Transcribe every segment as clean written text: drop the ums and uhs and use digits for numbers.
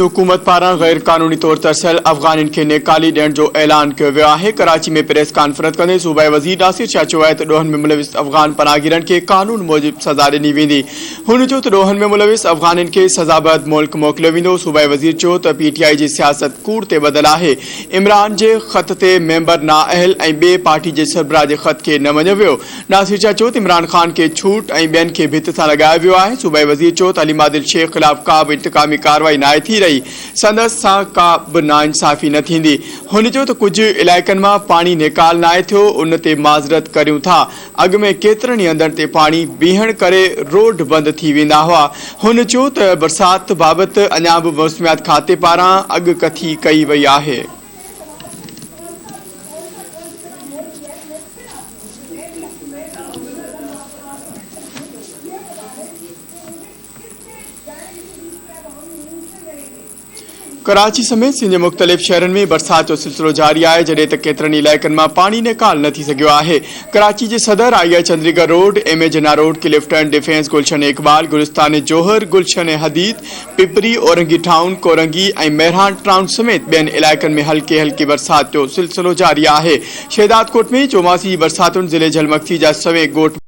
हुकूमत पारां गैर कानूनी तौर तरसल अफगान खे नेकाली ॾियण जो ऐलान कयो वियो आहे। कराची में प्रेस कॉन्फ्रेंस कंदे सूबाई वज़ीर नासिर शाह चयो आहे त ॾोहनि में मुलविस अफगान पनाहगीरनि खे कानून मूजिब सज़ा ॾिनी वेंदी। हुन चयो त ॾोहनि में मुलविस अफगाननि खे सज़ाबद मुल्क मोकिलियो वेंदो। सूबाई वज़ीर चयो त PTI जी सियासत कूड़ ते ॿधल आहे। इमरान जे ख़त ते मेंबर नाअहल ऐं ॿिए पार्टी जे सरबराह जे ख़त खे न मञियो वियो। नासिर शाह चयो त इमरान खान खे छूट ऐं ॿियनि खे भित सां लॻायो वियो आहे। सूबाई वज़ीर चयो त अली आदिल शेख ख़िलाफ़ का बि इंतकामी कार्रवाई नाहे थी रही, संदस सां का बि नाइंसाफ़ी न थींदी। हुन चयो त कुझु इलाइक़नि मां पाणी निकाल नाहे थियो, उन ते माज़रत करियूं था। अॻु में केतिरनि ई हंधनि ते पाणी बीहण करे रोड बंदि थी वेंदा हुआ। हुन चयो त बरसाति बाबति अञा बि मौसमियात खाते पारां अॻकथी कई वई आहे। कराची समेत सिंध जे मुख़्तलिफ़ शहरनि में बरसाति जो सिलसिलो जारी आहे, जॾहिं त केतिरनि इलाइक़नि मां पाणी निकाल न थी सघियो आहे। कराची जे सदर आई चंद्रीगढ़ रोड, MA जिन्ना रोड, क्लिफ्टन डिफेंस, गुलशन इकबाल, गुलिस्तान जोहर, गुलशन हदीद, पिपरी, औरंगी टाउन, कोरंगी ऐं मेहरान टाउन समेत ॿियनि इलाइक़नि में हल्की हल्की बरसाति जो सिलसिलो जारी आहे। शहदादकोट में चौमासी जी बरसातुनि ज़िले झलमक्सी जा सवे ॻोठ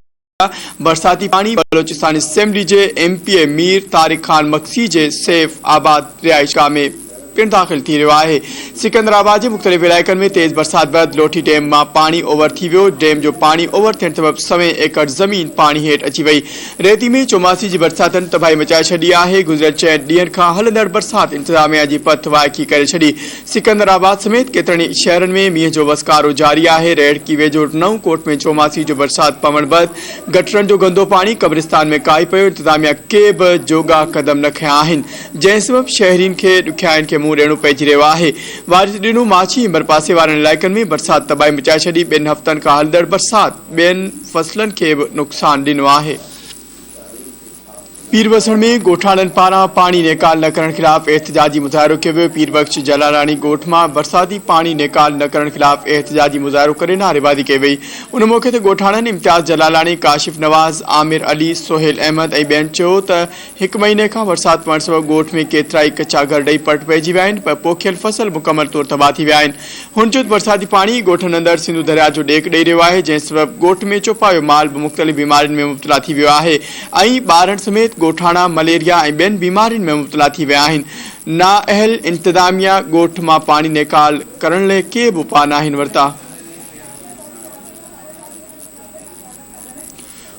बरसाती पानी बलोचिस्तान असेंबली जे MPA मीर तारिक खान मक्सी जे सैफ आबाद रिहाइशगाह में पिण दाख़िल थी रहियो आहे। सिकंदराबाद जे मुख़्तलिफ़ इलाइक़नि में तेज़ बरसाति बैदि लोठी डैम मां पाणी ओवर थी वियो। डैम जो पाणी ओवर थियण सबबि सवे एकड़ ज़मीन पाणी हेठि अची वई। रेती में चौमासी जी बरसातनि तबाही मचाए छॾी आहे। गुज़िरियल 6 ॾींहनि खां हलंदड़ बरसाति इंतिज़ामिया जी पथ वाइकी करे छॾी। सिकंदराबाद समेत केतिरनि ई शहरनि में मींहं जो वसकारो जारी आहे। रेड़की वेझो नऊं कोट में चौमासी जो बरसाति पवण बैदि गटरनि जो गंदो पाणी कब्रिस्तान में काई पियो। इंतिज़ामिया के बि जोगा क़दम न खयां आहिनि, जंहिं सबबि शहरीनि खे ॾुखियाईनि खे मुंहुं ॾियणो पइजी रहियो आहे। वारिस ॾिनूं माछी ऐं बरपासे वारनि इलाइक़नि में बरसाति तबाही मचाए छॾी। 2 हफ़्तनि खां हलंदड़ बरसाति ॿियनि फसलनि खे बि नुक़सान ॾिनो आहे। पीरबसण में ॻोठाणनि पारां पाणी निकाल न करण ख़िलाफ़ एहतिजाजी मुज़ाहिरो कयो वियो। पीरबख्श जलालानी ॻोठ मां बरसाती पाणी निकाल न करण ख़िलाफ़ एहतिजाजी मुज़ाहिरो करे नारेबाज़ी कई वई। उन मौक़े ते ॻोठाणनि इम्तियाज़ जलालानी, काशिफ नवाज़, आमिर अली, सोहेल अहमद ऐं ॿियनि चयो त 1 महीने खां बरसाति पवण सबबि ॻोठ में केतिरा ई कचा घर ॾेई पट पइजी विया आहिनि, पर पोखियल फसल मुकमल तौर तबाह थी विया आहिनि। हुन चयो त बरसाती पाणी ॻोठनि अंदरि सिंधु दरिया जो ॾेक ॾेई रहियो आहे, जंहिं सबबि ॻोठ में चौपायो माल बि मुख़्तलिफ़ बीमारियुनि में मुब्तला थी वियो आहे ऐं ॿारनि समेत ॻोठाणा मलेरिया ऐं ॿियनि बीमारियुनि में मुब्तला थी विया आहिनि। नाअहल इंतिज़ामिया ॻोठ मां पाणी निकाल करण लाइ के बि उपाउ नाहिनि वरिता।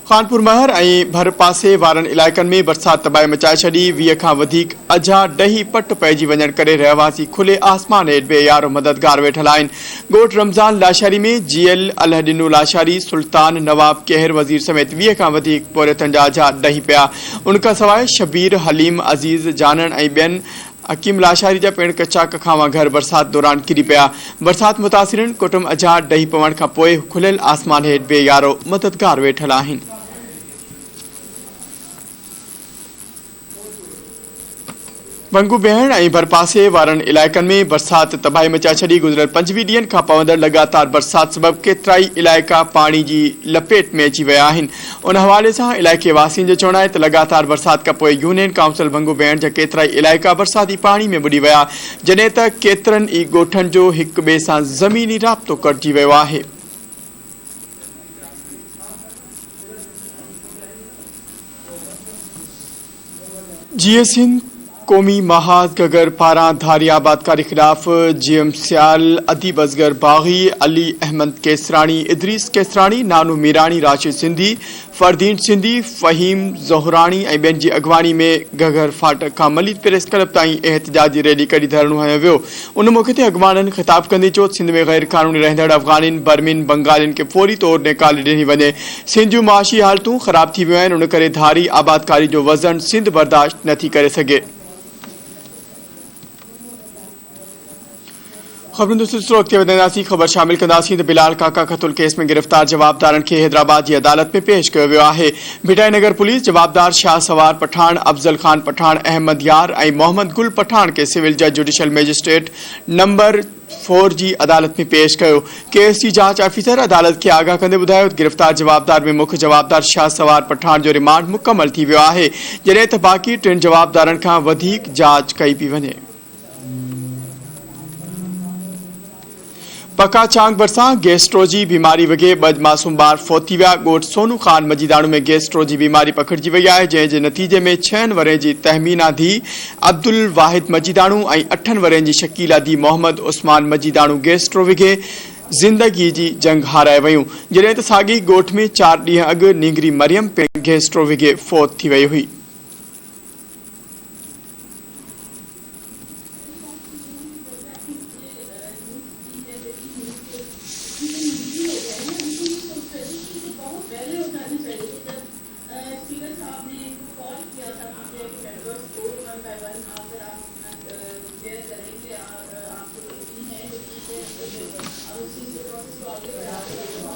खानपुर महर ऐं भरपासे वारनि इलाइक़नि में बरसाति तबाही मचाए छॾी। 20 खां वधीक अझा ॾही पट पइजी वञण करे रहवासी खुले आसमान हेठि बेयारो मददगार वेठल आहिनि। ॻोठ रमज़ान लाशारी में GL अलहदिनो लाशारी, सुल्तान नवाब कहर वज़ीर समेत 20 खां वधीक पोरियतनि जा अझा ॾही पिया। उनखां सवाइ शबीर, हलीम, अज़ीज़, जानन ऐं ॿियनि हकीम लाशारी जा पिण कचा कखावा घर बरसाति दौरान किरी पिया। बरसाति मुतासिरनि कुटुंब अझा ॾही पवण खां पोइ खुलियल आसमान हेठि बेयारो मददगार वेठल आहिनि। वंगू बेहण ऐं भरपासे वारनि इलाइक़नि में बरसाति तबाही मचाए छॾी। गुज़िरियल 25 ॾींहनि खां पवंदड़ लगातार बरसाति सबबि केतिरा ई इलाइक़ा पाणी जी लपेट में अची विया आहिनि। उन हवाले सां इलाइक़े वासियुनि जो चवणु आहे त लगातार बरसाति खां पोइ यूनियन काउंसिल वंगू बेहण जा केतिरा ई इलाइक़ा बरसाती पाणी में ॿुॾी विया, जॾहिं त केतिरनि ई ॻोठनि जो हिक ॿिए सां ज़मीनी राब्तो कटिजी वियो आहे। GS हिंद क़ौमी महाज़ गगर पारां धारी आबादकारी ख़िलाफ़ GM सियाल, अदीब असगर बाग़ी, अली अहमद केसरानी, इदरीस केसरानी, नानू मीरानी, राशिद सिंधी, फरदीन सिंधी, फ़हीम ज़ोहरानी ऐं ॿियनि जी अॻवानी में गगर फाटक खां मलिक प्रेस क्लब ताईं एहतिजाजी रैली कढी धरणो हयो वियो। उन मौक़े ते अॻवाननि ख़िताब कंदे चयो सिंध में गैर क़ानूनी रहंदड़ अफ़गानिन, बर्मिन, बंगालिन खे फौरी तौर निकाले ॾिनी वञे। सिंध जूं माशी हालतूं ख़राब थी वियूं आहिनि, उन करे धारी आबादकारी जो वज़न सिंध बर्दाश्त नथी करे सघे। खबरुनि जो सिलसिलो अॻिते वधाईंदासीं। ख़बर शामिल कंदासीं त बिलाल काका क़त्ल केस में गिरफ़्तार जवाबदारनि खे हैदराबाद जी अदालत में पेश कयो वियो आहे। भिटाई नगर पुलिस जवाबदार शाह सवार पठान, अफज़ल खान पठान, अहमद यार ऐं मोहम्मद गुल पठान खे सिविल जज जुडिशल मैजिस्ट्रेट नंबर 4 जी अदालत में पेश कयो। केस जी जांच ऑफिसर अदालत के आगाह कंदे ॿुधायो गिरफ़्तार जवाबदार में मुख्य जवाबदार शाह सवार पठान जो रिमांड मुकम्मल थी वियो आहे, जॾहिं त बाक़ी 3 जवाबदारनि खां वधीक जांच कई पई वञे। पका चांग बरसां गैस्ट्रो जी बीमारी वगे 2 मासूम ॿार फौत थी विया। ॻोठ सोनू खान मजीदाणू में गैस्ट्रो जी बीमारी पकड़जी वई आहे, जंहिं जे नतीजे में 6 वरह जी तहमीना धी अब्दुल वाहिद मजीदाणू ऐं 8 वरह जी शकीला धी मोहम्मद उस्मान मजीदाणू गैस्ट्रो विगे ज़िंदगी जी जंग हाराए वयूं, जॾहिं त साॻी ॻोठ में 4 ॾींहं अॻु नींगरी मरियम पिण गैस्ट्रो विगे फौत थी वई हुई।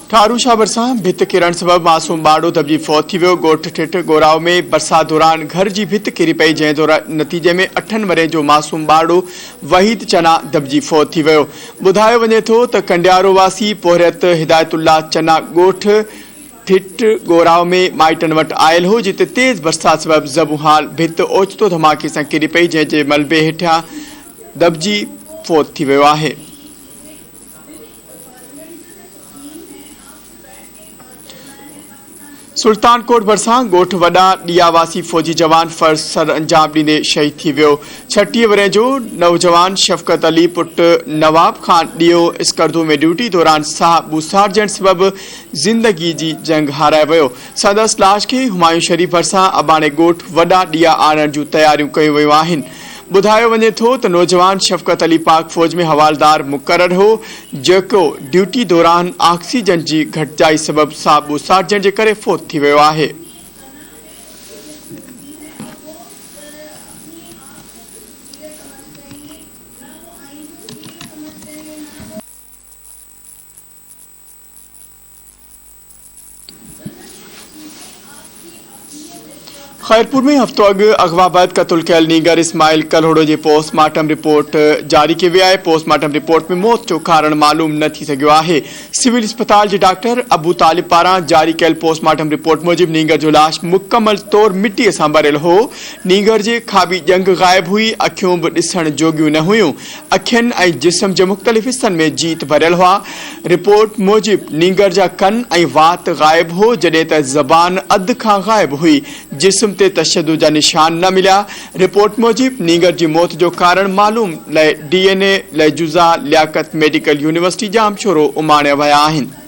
ठारूशा बरसां भित किरण सबब मासूम बाड़ो दबजी फौत थी वियो। ॻोठ ठिठ गोराव में बरसात दौरान घर जी भित किरी पई, जंहिं नतीजे में 8 वरह जो मासूम बाड़ो वहीद चना दबजी फौत थी वियो। ॿुधायो वञे थो त कंडियारो वासी पोहरियत हिदायतुल्लाह चना ॻोठ ठिठ गोराव में माइटनि वटि आयल हो, जिते तेज़ बरसात सबब ज़बू हाल भित ओचितो धमाके सां किरी पई, जंहिं जे मलबे हेठां दबजी फौत थी वियो आहे। सुल्तानकोट बरसां ॻोठ वॾा ॾियावासी फौजी जवान फर्ज़ सर अंजाम ॾींदे शहीद थी वियो। 36 वरह जो नौजवान शफ़क़त अली पुट नवाब खान ॾियो स्कर्दू में ड्यूटी दौरान साहबू सार्जेंट सबब ज़िंदगी जी जंग हाराए वियो। संदसि लाश खे हुमायूं शरीफ़ भरिसां अबाणे ॻोठ वॾा ॾिया आणण जूं तयारियूं कयूं वियूं आहिनि। ॿुधायो वञे थो त नौजवान शफ़क़त अली पाक फौज में हवालदार मुक़ररु हो, जेको ड्यूटी दौरान ऑक्सीजन जी घटिजाई सबब साहबू सार्जेंट जे करे फौत थी वियो आहे। खैरपुर में हफ्तो अॻु अगवा बैदि क़तल कयल नीगर इस्माइल कल्होड़ो जी पोस्टमार्टम रिपोर्ट जारी कई वई आहे। पोस्टमार्टम रिपोर्ट में मौत जो कारण मालूम न थी सघियो आहे। सिविल अस्पताल जे डॉक्टर अबू तालिब पारां जारी कयल पोस्टमार्टम रिपोर्ट मूजिब नीगर जो लाश मुकम्मल तौर मिटीअ सां भरियल हो। नीगर जे खाबी जंग गायब हुई, अखियूं बि ॾिसण जोगियूं न हुयूं। अखियुनि ऐं जिस्म जे मुख़्तलिफ़ हिस्सनि में जीत भरियल हुआ। रिपोर्ट मूजिब नीगर जा कन ऐं वात गायब हो, जॾहिं त ज़बान अधु खां गायब हुई। जिस्म ते तशद्दुद जा निशान न मिलिया। रिपोर्ट मूजिब नीगर जी मौत जो कारण मालूम लाइ DNA लाइ जुज़ा लियाकत मेडिकल यूनिवर्सिटी जामशोरो उमाणिया विया आहिनि।